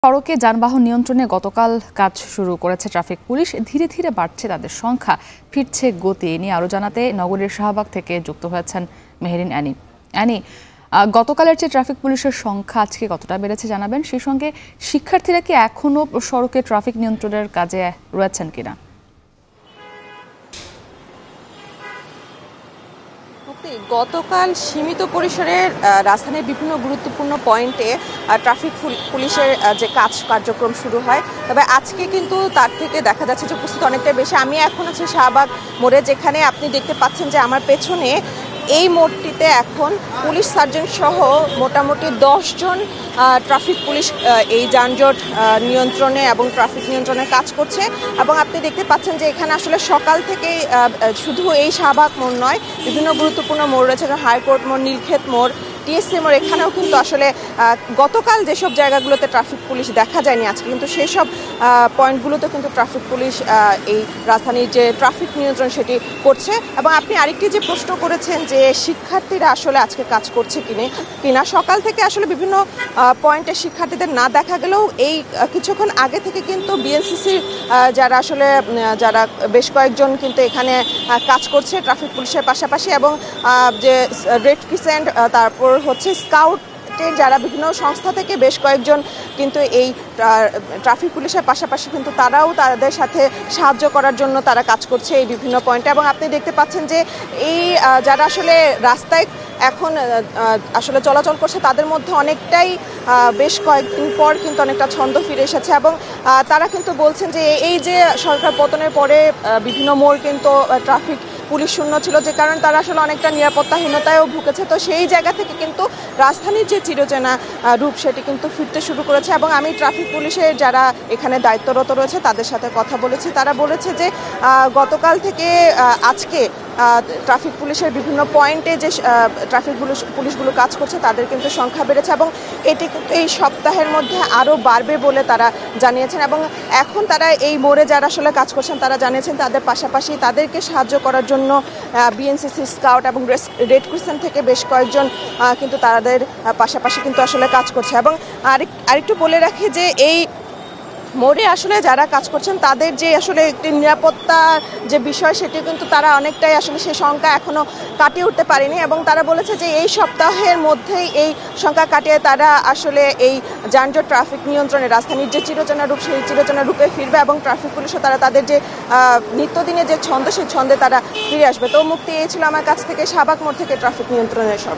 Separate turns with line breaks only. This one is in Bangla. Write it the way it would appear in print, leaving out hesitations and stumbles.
সড়কে যানবাহন নিয়ন্ত্রণে গতকাল কাজ শুরু করেছে ট্রাফিক পুলিশ। ধীরে ধীরে বাড়ছে তাদের সংখ্যা, ফিরছে গতি। নিয়ে আরও জানাতে নগরীর শাহবাগ থেকে যুক্ত হয়েছেন মেহেরিন অ্যানি। গতকালের চেয়ে ট্রাফিক পুলিশের সংখ্যা আজকে কতটা বেড়েছে জানাবেন। সেই সঙ্গে শিক্ষার্থীরা কি এখনও সড়কে ট্রাফিক নিয়ন্ত্রণের কাজে রয়েছেন কিনা?
গতকাল সীমিত পরিসরে রাজধানীর বিভিন্ন গুরুত্বপূর্ণ পয়েন্টে ট্রাফিক পুলিশের যে কার্যক্রম শুরু হয়, তবে আজকে কিন্তু তার থেকে দেখা যাচ্ছে যে উপস্থিত অনেকটাই বেশি। আমি এখন আছি শাহবাগ মোড়ে, যেখানে আপনি দেখতে পাচ্ছেন যে আমার পেছনে এই মোড়টিতে এখন পুলিশ সার্জেন্ট সহ মোটামুটি 10 জন ট্রাফিক পুলিশ এই যানজট নিয়ন্ত্রণে এবং ট্রাফিক নিয়ন্ত্রণে কাজ করছে। এবং আপনি দেখতে পাচ্ছেন যে এখানে আসলে সকাল থেকেই শুধু এই শাহবাগ মোড় নয়, বিভিন্ন গুরুত্বপূর্ণ মোড় রয়েছে, হাইকোর্ট মোড়, নীলক্ষেত মোড়, টিএসসি মোড়, এখানেও কিন্তু আসলে গতকাল যেসব জায়গাগুলোতে ট্রাফিক পুলিশ দেখা যায়নি আজকে কিন্তু সেই সব পয়েন্টগুলোতে কিন্তু ট্রাফিক পুলিশ এই রাজধানীর যে ট্রাফিক নিয়ন্ত্রণ সেটি করছে। এবং আপনি আরেকটি যে প্রশ্ন করেছেন যে শিক্ষার্থীরা আসলে আজকে কাজ করছে কিনা, সকাল থেকে আসলে বিভিন্ন পয়েন্টে শিক্ষার্থীদের না দেখা গেলেও এই কিছুক্ষণ আগে থেকে কিন্তু বিএনসিসি যারা বেশ কয়েকজন কিন্তু এখানে কাজ করছে ট্রাফিক পুলিশের পাশাপাশি, এবং যে রেড ক্রিসেন্ট, তারপর হচ্ছে স্কাউট, যারা বিভিন্ন সংস্থা থেকে বেশ কয়েকজন কিন্তু এই ট্রাফিক পুলিশের পাশাপাশি কিন্তু তারাও তাদের সাথে সাহায্য করার জন্য তারা কাজ করছে এই বিভিন্ন পয়েন্টে। এবং আপনি দেখতে পাচ্ছেন যে এই যারা আসলে রাস্তায় এখন আসলে চলাচল করছে তাদের মধ্যে অনেকটাই বেশ কয়েকদিন পর কিন্তু অনেকটা ছন্দ ফিরে এসেছে। এবং তারা কিন্তু বলছেন যে এই যে সরকার পতনের পরে বিভিন্ন মোড় কিন্তু ট্রাফিক পুলিশ শূন্য ছিল, যে কারণে তারা আসলে অনেকটা নিরাপত্তাহীনতায়ও ভুগেছে। তো সেই জায়গা থেকে কিন্তু রাজধানীর যে চিরচেনা রূপ সেটি কিন্তু ফিরতে শুরু করেছে। এবং আমি ট্রাফিক পুলিশের যারা এখানে দায়িত্বরত রয়েছে তাদের সাথে কথা বলেছি, তারা বলেছে যে গতকাল থেকে আজকে ট্রাফিক পুলিশের বিভিন্ন পয়েন্টে যে ট্রাফিক পুলিশগুলো কাজ করছে তাদের কিন্তু সংখ্যা বেড়েছে, এবং এটি কিন্তু এই সপ্তাহের মধ্যে আরও বাড়বে বলে তারা জানিয়েছেন। এবং এখন তারা এই মোড়ে যারা আসলে কাজ করছেন তারা জানিয়েছেন তাদের পাশাপাশি তাদেরকে সাহায্য করার জন্য বিএনসিসি, স্কাউট এবং রেড ক্রিসেন্ট থেকে বেশ কয়েকজন কিন্তু তাদের পাশাপাশি কিন্তু আসলে কাজ করছে। এবং আরেকটু বলে রাখি যে এই মোড়ে আসলে যারা কাজ করছেন তাদের যে আসলে একটি নিরাপত্তা যে বিষয় সেটি কিন্তু তারা অনেকটাই আসলে সেই সংখ্যা এখনও কাটিয়ে উঠতে পারেনি। এবং তারা বলেছে যে এই সপ্তাহের মধ্যেই এই সংখ্যা কাটিয়ে তারা আসলে এই যানজট ট্রাফিক নিয়ন্ত্রণে রাজধানীর যে চিরচেনা রূপ সেই চিরচেনা রূপে ফিরবে, এবং ট্রাফিক পুলিশও তারা তাদের যে নিত্যদিনের যে ছন্দ সেই ছন্দে তারা ফিরে আসবে। তো মুক্তি এই ছিল আমার কাছ থেকে শাহবাগ মোড় থেকে ট্রাফিক নিয়ন্ত্রণের সব।